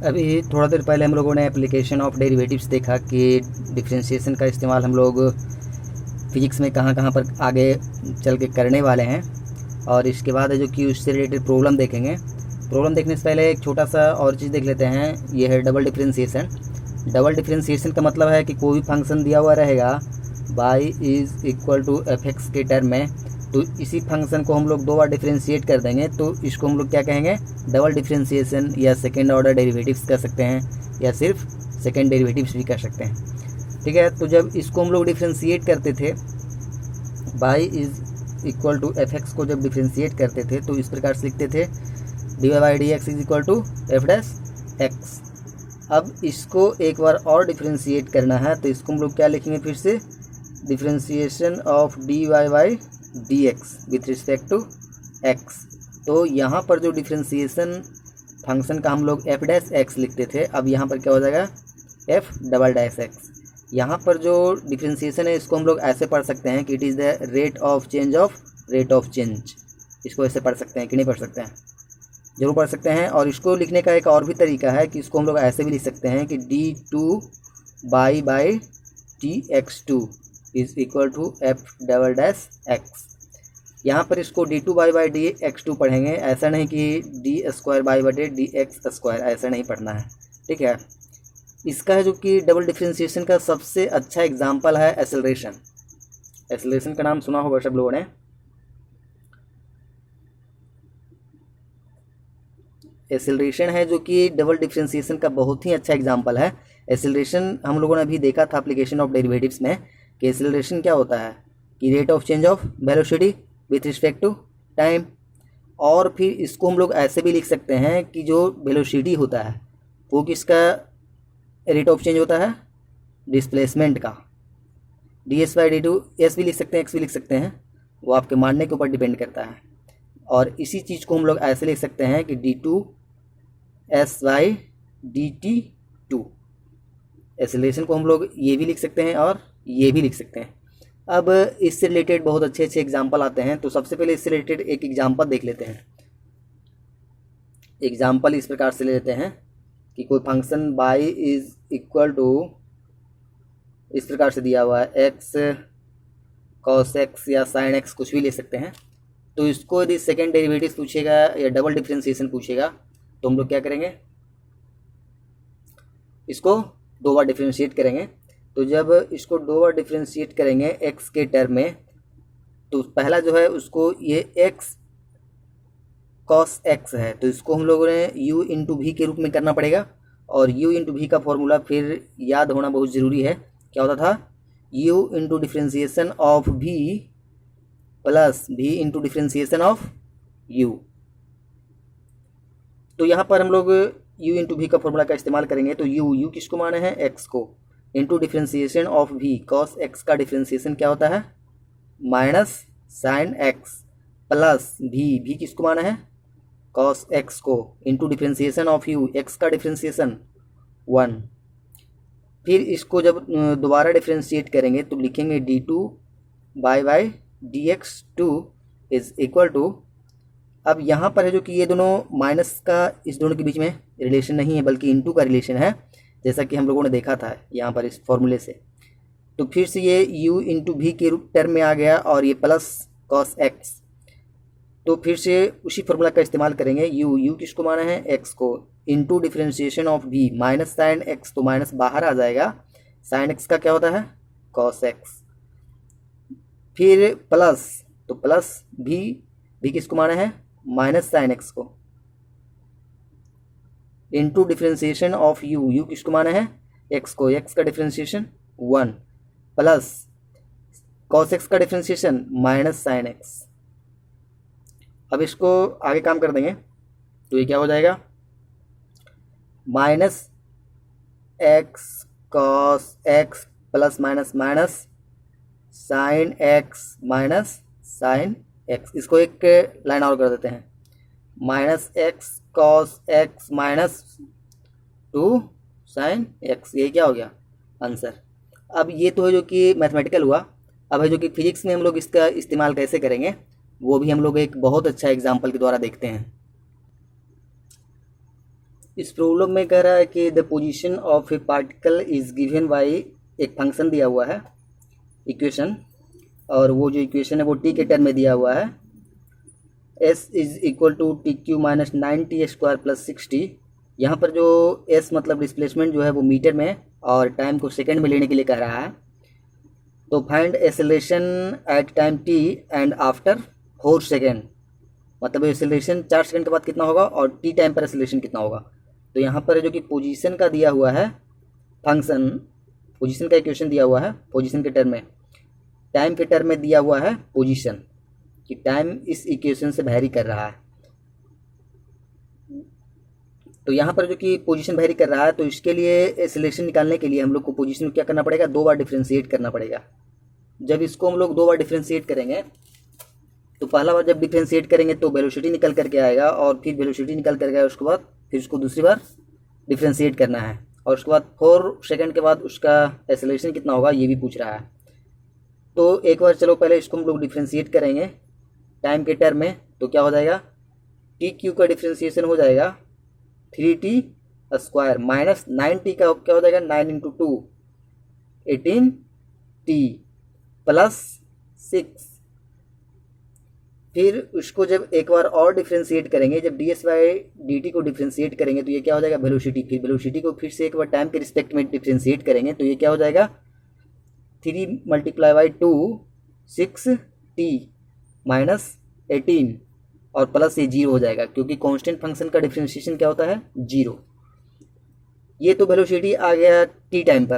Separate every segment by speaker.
Speaker 1: अभी थोड़ा देर पहले हम लोगों ने एप्लीकेशन ऑफ डेरिवेटिव्स देखा कि डिफरेंशिएशन का इस्तेमाल हम लोग फिजिक्स में कहाँ कहाँ पर आगे चल के करने वाले हैं। और इसके बाद है जो कि उससे रिलेटेड प्रॉब्लम देखेंगे। प्रॉब्लम देखने से पहले एक छोटा सा और चीज़ देख लेते हैं, ये है डबल डिफरेंशिएशन। डबल डिफरेंशिएशन का मतलब है कि कोई भी फंक्शन दिया हुआ रहेगा y is equal to f x के टर्म में, तो इसी फंक्शन को हम लोग दो बार डिफरेंशिएट कर देंगे तो इसको हम लोग क्या कहेंगे, डबल डिफरेंशिएशन या सेकेंड ऑर्डर डेरिवेटिव्स कर सकते हैं या सिर्फ सेकेंड डेरिवेटिव्स भी कर सकते हैं। ठीक है, तो जब इसको हम लोग डिफरेंशिएट करते थे, y is equal to f x को जब डिफरेंशिएट करते थे तो इस प्रकार से लिखते थे d y by d x is equal to f dash x. अब इसको एक बार और डिफरेंशिएट करना है तो इसको हम लोग क्या लिखेंगे, फिर से differentiation of d y by d x with respect to x. तो यहाँ पर जो डिफरेंशिएशन फंक्शन का हम लोग एफ डैश एक्स लिखते थे, अब यहाँ पर क्या हो जाएगा एफ डबल डैश एक्स। यहाँ पर जो डिफरेंशिएशन है इसको हम लोग ऐसे पढ़ सकते हैं कि it is the rate of change. इसको ऐसे पढ़ सकते हैं कि नहीं पढ़ सकते हैं, जरूर पढ़ सकते हैं। और इसको लिखने का एक और भी तरीका है कि इसको हम लोग ऐसे भी लिख सकते हैं कि d two by t x two is equal to f double dash x. यहाँ पर इसको d two by d x two पढ़ेंगे, ऐसा नहीं कि डी स्क्वायर बाई बटे डी एक्स स्क्वायर, ऐसा नहीं पढ़ना है। ठीक है, इसका है जो कि डबल डिफरेंशिएशन का सबसे अच्छा एग्जाम्पल है एक्सेलरेशन। एक्सेलरेशन का नाम सुना होगा सब लोगों ने। एक्सेलरेशन है जो कि डबल डिफरेंशिएशन का बहुत ही अच्छा एग्जाम्पल है। एक्सेलरेशन हम लोगों ने अभी देखा था एप्लीकेशन ऑफ डेरिवेटिव्स में कि एक्सेलरेशन क्या होता है कि rate of change of velocity with respect to time. और फिर इसको हम लोग ऐसे भी लिख सकते हैं कि जो वेलोसिटी होता है वो किसका रेट ऑफ चेंज होता है, डिस्प्लेसमेंट का। D s by d two s भी लिख सकते हैं, एक्स भी लिख सकते हैं, वो आपके मानने के ऊपर डिपेंड करता है। और इसी चीज़ को हम लोग ऐसे लिख सकते हैं कि d two s by d t two. Acceleration को हम लोग ये भी लिख सकते हैं और ये भी लिख सकते हैं। अब इससे रिलेटेड बहुत अच्छे अच्छे एग्जाम्पल आते हैं, तो सबसे पहले इससे रिलेटेड एक एग्जाम्पल देख लेते हैं। एग्जाम्पल इस प्रकार से ले लेते हैं कि कोई function y is equal to इस प्रकार से दिया हुआ है x cos x या sin x, कुछ भी ले सकते हैं। तो इसको यदि सेकेंड डेरिवेटिव पूछेगा या डबल डिफरेंशिएशन पूछेगा तो हम लोग क्या करेंगे, इसको दो बार डिफरेंशिएट करेंगे। तो जब इसको दो बार डिफरेंशिएट करेंगे x के टर्म में, तो पहला जो है उसको ये x cos x है तो इसको हम लोगों ने u इंटू भी के रूप में करना पड़ेगा। और u इंटू भी का फॉर्मूला फिर याद होना बहुत ज़रूरी है, क्या होता था, u into differentiation of v plus v into differentiation of u। तो यहाँ पर हम लोग u इंटू भी का फॉर्मूला का इस्तेमाल करेंगे। तो u किसको माना है, x को, into differentiation of v, cos x का डिफ्रेंसिएशन क्या होता है, minus sine x, plus v किसको माना है, cos x को, into differentiation of u, x का डिफ्रेंसिएशन 1। फिर इसको जब दोबारा डिफ्रेंशिएट करेंगे तो लिखेंगे d two by d x two is equal to, अब यहाँ पर है जो कि ये दोनों माइनस का इस दोनों के बीच में रिलेशन नहीं है बल्कि इंटू का रिलेशन है, जैसा कि हम लोगों ने देखा था यहाँ पर इस फॉर्मूले से। तो फिर से ये u इंटू भी के रूप टर्म में आ गया और ये प्लस cos x। तो फिर से उसी फॉर्मूला का इस्तेमाल करेंगे, u किसको माना है, x को, into differentiation of v, minus sine x, तो माइनस बाहर आ जाएगा, साइन x का क्या होता है, cos x। फिर प्लस, तो प्लस v किसको माना है, माइनस साइन x को, इंटू डिफ्रेंशिएशन ऑफ u किसको माना है, x को, x का डिफ्रेंशिएशन 1, प्लस cos x का डिफ्रेंशिएशन माइनस साइन x। अब इसको आगे काम कर देंगे तो ये क्या हो जाएगा, minus x cos x plus minus minus sine x minus sine x. इसको एक लाइन और कर देते हैं, minus x cos x minus 2 sine x. ये क्या हो गया आंसर। अब ये तो है जो कि मैथमेटिकल हुआ। अब है जो कि फिजिक्स में हम लोग इसका इस्तेमाल कैसे करेंगे वो भी हम लोग एक बहुत अच्छा एग्जाम्पल के द्वारा देखते हैं। इस प्रॉब्लम में कह रहा है कि the position of A particle is given by एक फंक्शन दिया हुआ है, इक्वेशन, और वो जो इक्वेशन है वो टी के टर्म में दिया हुआ है, s is equal to t cube minus 9t square plus 60। यहाँ पर जो s मतलब डिस्प्लेसमेंट जो है वो मीटर में और टाइम को सेकंड में लेने के लिए कह रहा है। तो find acceleration at time t and after 4 second, मतलब एक्सेलरेशन 4 सेकंड के बाद कितना होगा और t टाइम पर एक्सेलरेशन कितना होगा। तो यहाँ पर जो कि पोजीशन का दिया हुआ है फंक्शन, पोजीशन का इक्वेशन दिया हुआ है पोजीशन के टर्म में, टाइम के टर्म में दिया हुआ है पोजीशन, कि टाइम इस इक्वेशन से वैरी कर रहा है। तो यहाँ पर जो कि पोजीशन वैरी कर रहा है, तो इसके लिए एक्सेलरेशन निकालने के लिए हम लोग को पोजीशन को क्या करना पड़ेगा, 2 बार डिफ्रेंशिएट करना पड़ेगा। जब इसको हम लोग 2 बार डिफ्रेंशिएट करेंगे तो पहला बार जब डिफ्रेंशिएट करेंगे तो वेलोसिटी निकल करके आएगा, और फिर वेलोसिटी निकल करके आएगा, उसके बाद फिर उसको दूसरी बार डिफ्रेंशिएट करना है, और उसके बाद 4 सेकंड के बाद उसका एक्सेलरेशन कितना होगा ये भी पूछ रहा है। तो एक बार चलो पहले इसको हम लोग डिफ्रेंशिएट करेंगे टाइम के टर्म में, तो क्या हो जाएगा, टी क्यू का डिफ्रेंशिएशन हो जाएगा 3t स्क्वायर माइनस 9t का क्या हो जाएगा 9 इंटू 2 18t प्लस 6। फिर उसको जब एक बार और डिफ्रेंशिएट करेंगे, जब ds बाई dt को डिफ्रेंशिएट करेंगे तो ये क्या हो जाएगा वेलोसिटी। फिर वेलोसिटी को फिर से एक बार टाइम के रिस्पेक्ट में डिफ्रेंशिएट करेंगे तो ये क्या हो जाएगा 3 मल्टीप्लाई बाई 2 6t माइनस 18 और प्लस ये 0 हो जाएगा, क्योंकि कांस्टेंट फंक्शन का डिफ्रेंशिएशन क्या होता है 0। ये तो वेलोसिटी आ गया टी टाइम पर।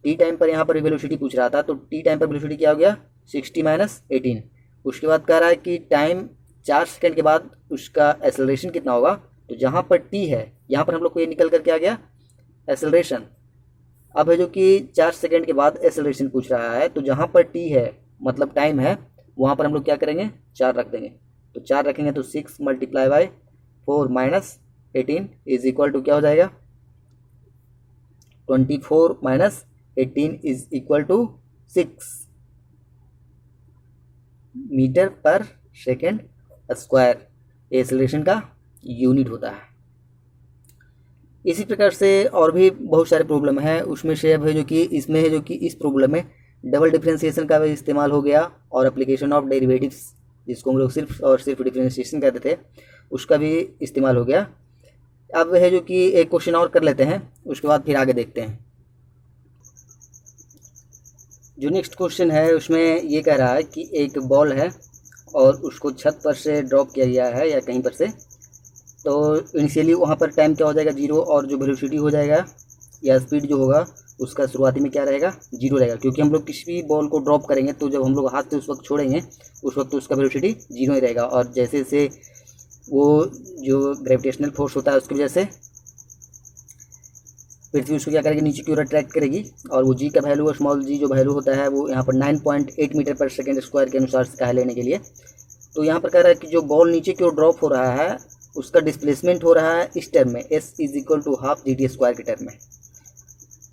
Speaker 1: टी टाइम पर यहाँ पर वेलोसिटी पूछ रहा था, तो टी टाइम पर वेलोसिटी क्या हो गया 60 माइनस 18। उसके बाद कह रहा है कि टाइम 4 सेकंड के बाद उसका एक्सेलरेशन कितना होगा। तो जहाँ पर टी है यहाँ पर हम लोग को ये निकल करके आ गया एक्सेलरेशन। अब है जो कि 4 सेकंड के बाद एक्सेलरेशन पूछ रहा है, तो जहाँ पर टी है मतलब टाइम है वहाँ पर हम लोग क्या करेंगे 4 रख देंगे। तो 4 रखेंगे तो 6 multiply by 4 minus 18 is equal to क्या हो जाएगा 24 minus 18 is equal to 6 metre पर सेकेंड स्क्वायर, एक्सेलरेशन का यूनिट होता है। इसी प्रकार से और भी बहुत सारे प्रॉब्लम है, उसमें से अब है जो कि इसमें है जो कि इस प्रॉब्लम में डबल डिफरेंशिएशन का भी इस्तेमाल हो गया, और एप्लीकेशन ऑफ डेरिवेटिव्स जिसको हम लोग सिर्फ और सिर्फ डिफरेंशिएशन कहते थे उसका भी इस्तेमाल हो गया। अब है जो कि एक क्वेश्चन और कर लेते हैं, उसके बाद फिर आगे देखते हैं। जो नेक्स्ट क्वेश्चन है उसमें ये कह रहा है कि एक बॉल है और उसको छत पर से ड्रॉप किया गया है या कहीं पर से, तो इनिशियली वहाँ पर टाइम क्या हो जाएगा 0, और जो वेलोसिटी हो जाएगा या स्पीड जो होगा उसका शुरुआती में क्या रहेगा 0 रहेगा, क्योंकि हम लोग किसी भी बॉल को ड्रॉप करेंगे तो जब हम लोग हाथ से उस वक्त छोड़ेंगे उस वक्त तो उसका वेलोसिटी 0 ही रहेगा, और जैसे जैसे वो जो ग्रेविटेशनल फोर्स होता है उसकी वजह से पृथ्वी उसको क्या करेगी नीचे की ओर अट्रैक्ट करेगी, और वो जी का वैल्यू और स्मॉल जी जो वैल्यू होता है वो यहाँ पर 9.8 मीटर पर सेकेंड स्क्वायर के अनुसार से कहा लेने के लिए। तो यहाँ पर कह रहा है कि जो बॉल नीचे की ओर ड्रॉप हो रहा है उसका डिस्प्लेसमेंट हो रहा है इस टर्म में s is equal to half g t square के टर्म में।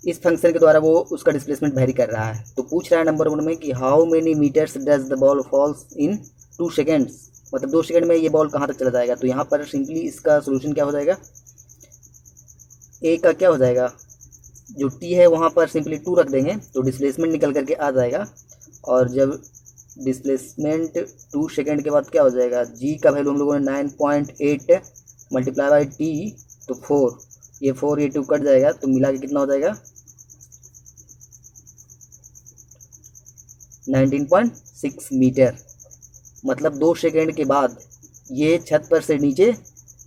Speaker 1: इस फंक्शन के द्वारा वो उसका डिस्प्लेसमेंट वेरी कर रहा है। तो पूछ रहा है नंबर 1 में कि how many metres does the ball falls in 2 seconds, मतलब 2 सेकंड में ये बॉल कहाँ तक चला जाएगा। तो यहाँ पर सिंपली इसका सोल्यूशन क्या हो जाएगा, ए का क्या हो जाएगा जो टी है वहाँ पर सिंपली 2 रख देंगे तो डिस्प्लेसमेंट निकल करके आ जाएगा, और जब डिस्प्लेसमेंट 2 सेकंड के बाद क्या हो जाएगा जी का वैल्यू हम लोगों ने 9.8 मल्टीप्लाई बाई टी, तो 4, ये 4 ये 2 कट जाएगा तो मिला के कितना हो जाएगा 19.6 मीटर। मतलब 2 सेकंड के बाद ये छत पर से नीचे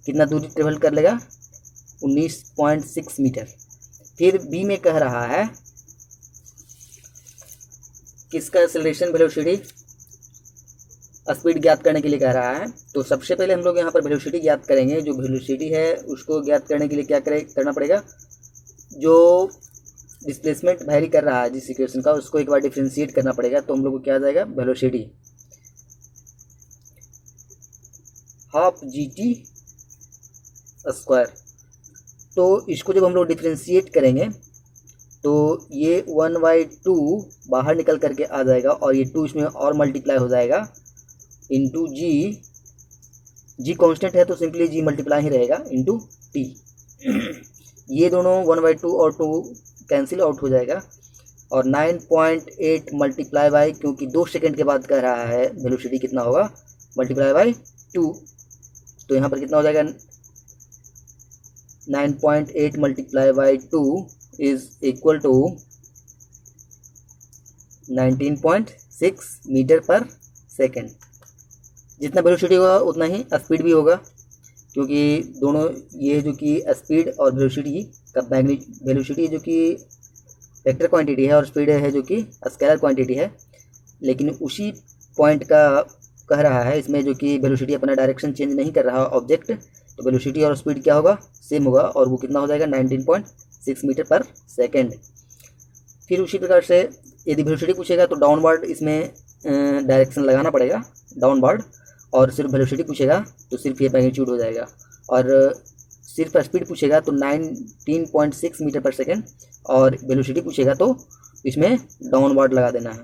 Speaker 1: कितना दूरी ट्रेवल कर लेगा 19.6 मीटर। फिर बी में कह रहा है किसका एक्सेलरेशन वेलोसिटी स्पीड ज्ञात करने के लिए कह रहा है। तो सबसे पहले हम लोग यहाँ पर वेलोसिटी ज्ञात करेंगे। जो वेलोसिटी है उसको ज्ञात करने के लिए क्या करना पड़ेगा, जो डिस्प्लेसमेंट वैरी कर रहा है जिस इक्वेशन का उसको एक बार डिफरेंशिएट करना पड़ेगा। तो हम लोग को क्या आ जाएगा velocity half g t square. तो इसको जब हम लोग डिफरेंशिएट करेंगे तो ये 1/2 बाहर निकल करके आ जाएगा, और ये 2 इसमें और मल्टीप्लाई हो जाएगा इंटू जी। जी कांस्टेंट है तो सिंपली जी मल्टीप्लाई ही रहेगा इंटू टी। ये दोनों 1/2 और 2 कैंसिल आउट हो जाएगा, और 9.8 मल्टीप्लाई बाई, क्योंकि 2 सेकंड के बाद कह रहा है वेलोसिटी कितना होगा, मल्टीप्लाई बाई 2, तो यहाँ पर कितना हो जाएगा 9.8 multiply by 2 is equal to 19.6 metre पर सेकेंड। जितना वेलोसिटी होगा उतना ही स्पीड भी होगा, क्योंकि दोनों ये जो कि स्पीड और वेलोसिटी का वेलोसिटी जो कि वेक्टर क्वांटिटी है और स्पीड है जो कि स्केलर क्वांटिटी है, लेकिन उसी पॉइंट का कह रहा है इसमें जो कि वेलोसिटी अपना डायरेक्शन चेंज नहीं कर रहा ऑब्जेक्ट, तो वेलोसिटी और स्पीड क्या होगा, सेम होगा, और वो कितना हो जाएगा 19.6 मीटर पर सेकेंड। फिर उसी प्रकार से यदि वेलोसिटी पूछेगा तो डाउनवर्ड इसमें डायरेक्शन लगाना पड़ेगा, डाउनवर्ड, और सिर्फ वेलोसिटी पूछेगा तो सिर्फ ये मैग्नीट्यूड हो जाएगा, और सिर्फ स्पीड पूछेगा तो 19.6 मीटर पर सेकेंड, और वेलोसिटी पूछेगा तो इसमें डाउनवर्ड लगा देना है,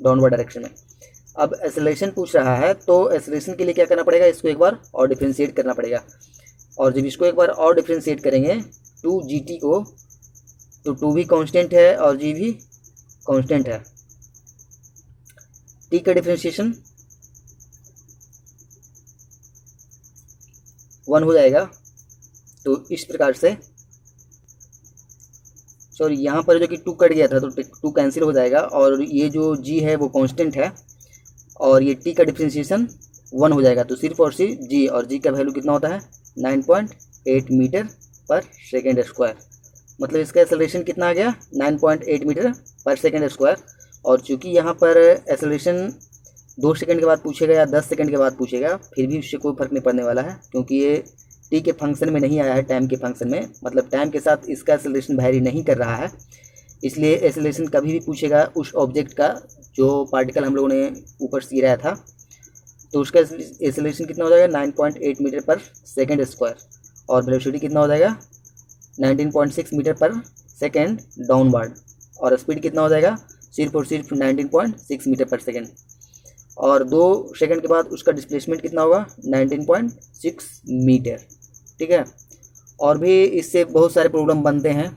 Speaker 1: डाउनवर्ड डायरेक्शन में। अब एक्सेलरेशन पूछ रहा है, तो एक्सेलरेशन के लिए क्या करना पड़ेगा, इसको एक बार और डिफरेंशिएट करना पड़ेगा, और जब इसको एक बार और डिफरेंशिएट करेंगे 2gt को, तो 2 भी कांस्टेंट है और g भी कांस्टेंट है। t का डिफरेंशिएशन 1 हो जाएगा, तो इस प्रकार से, सॉरी यहाँ पर जो कि 2 कट गया था तो 2 कैंसिल हो जाएगा, और ये जो g है वो कांस्टेंट है, और ये t का डिफरेंशिएशन 1 हो जाएगा, तो सिर्फ और सिर्फ g, और g का वैल्यू कितना होता है 9.8 मीटर पर सेकेंड स्क्वायर। मतलब इसका एक्सेलरेशन कितना आ गया 9.8 मीटर पर सेकेंड स्क्वायर। और चूंकि यहाँ पर एक्सेलरेशन 2 सेकंड के बाद पूछेगा या 10 सेकंड के बाद पूछेगा, फिर भी उससे कोई फर्क नहीं पड़ने वाला है, क्योंकि ये टी के फंक्शन में नहीं आया है, टाइम के फंक्शन में, मतलब टाइम के साथ इसका एक्सेलरेशन वैरी नहीं कर रहा है, इसलिए एक्सेलरेशन कभी भी पूछेगा उस ऑब्जेक्ट का जो पार्टिकल हम लोगों ने ऊपर से गिराया था, तो उसका एक्सेलरेशन कितना हो जाएगा 9.8 मीटर पर सेकेंड स्क्वायर, और वेलोसिटी कितना हो जाएगा 19.6 मीटर पर सेकेंड डाउनवर्ड, और स्पीड कितना हो जाएगा सिर्फ और सिर्फ 19.6 मीटर पर सेकेंड, और 2 सेकंड के बाद उसका डिस्प्लेसमेंट कितना होगा 19.6 मीटर। ठीक है, और भी इससे बहुत सारे प्रॉब्लम बनते हैं,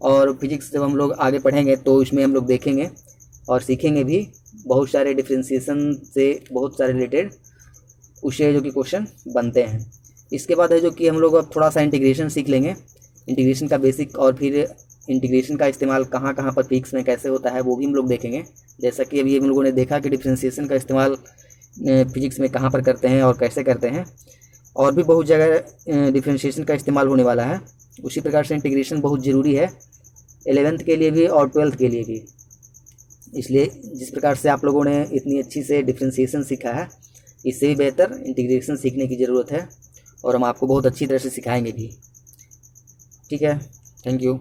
Speaker 1: और फिजिक्स जब हम लोग आगे पढ़ेंगे तो इसमें हम लोग देखेंगे और सीखेंगे भी बहुत सारे डिफरेंशिएशन से बहुत सारे रिलेटेड उससे जो कि क्वेश्चन बनते हैं। इसके बाद है जो कि हम लोग अब थोड़ा सा इंटीग्रेशन सीख लेंगे, इंटीग्रेशन का बेसिक, और फिर इंटीग्रेशन का इस्तेमाल कहाँ कहाँ पर फिजिक्स में कैसे होता है वो भी हम लोग देखेंगे। जैसा कि अभी हम लोगों ने देखा कि डिफरेंशिएशन का इस्तेमाल फिजिक्स में कहाँ पर करते हैं और कैसे करते हैं, और भी बहुत जगह डिफरेंशिएशन का इस्तेमाल होने वाला है। उसी प्रकार से इंटीग्रेशन बहुत ज़रूरी है 11th के लिए भी और 12th के लिए भी, इसलिए जिस प्रकार से आप लोगों ने इतनी अच्छी से डिफरेंशिएशन सीखा है, इससे भी बेहतर इंटीग्रेशन सीखने की ज़रूरत है, और हम आपको बहुत अच्छी तरह से सिखाएंगे भी। ठीक है, थैंक यू।